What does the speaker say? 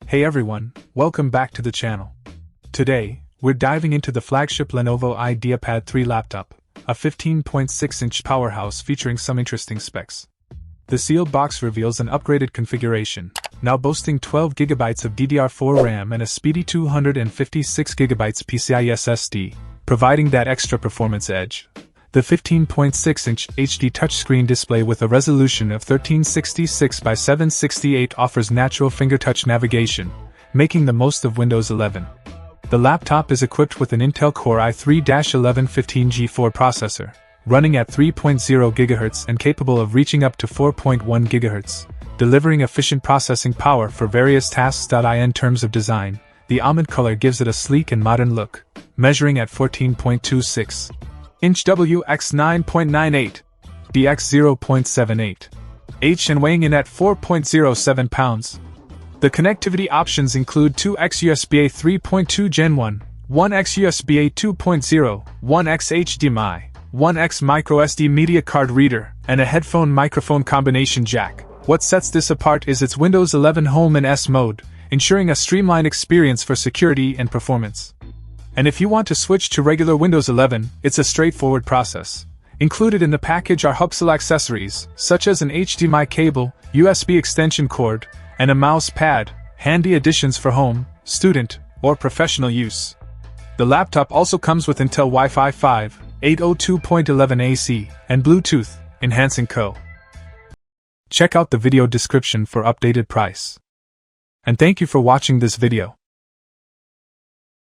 Hey everyone, welcome back to the channel. Today, we're diving into the flagship Lenovo IdeaPad 3 laptop, a 15.6-inch powerhouse featuring some interesting specs. The sealed box reveals an upgraded configuration, now boasting 12GB of DDR4 RAM and a speedy 256GB PCIe SSD, providing that extra performance edge. The 15.6-inch HD touchscreen display with a resolution of 1366 by 768 offers natural fingertouch navigation, making the most of Windows 11. The laptop is equipped with an Intel Core i3-1115G4 processor, running at 3.0 GHz and capable of reaching up to 4.1 GHz, delivering efficient processing power for various tasks. In terms of design, the almond color gives it a sleek and modern look, measuring at 14.26 inch WX 9.98, DX 0.78 H and weighing in at 4.07 pounds. The connectivity options include 2x USB-A 3.2 Gen 1, 1x USB-A 2.0, 1x HDMI, 1x microSD media card reader, and a headphone microphone combination jack. What sets this apart is its Windows 11 Home and S mode, ensuring a streamlined experience for security and performance. And if you want to switch to regular Windows 11, it's a straightforward process. Included in the package are helpful accessories, such as an HDMI cable, USB extension cord, and a mouse pad, handy additions for home, student, or professional use. The laptop also comes with Intel Wi-Fi 5, 802.11 AC, and Bluetooth, enhancing co. Check out the video description for updated price. And thank you for watching this video.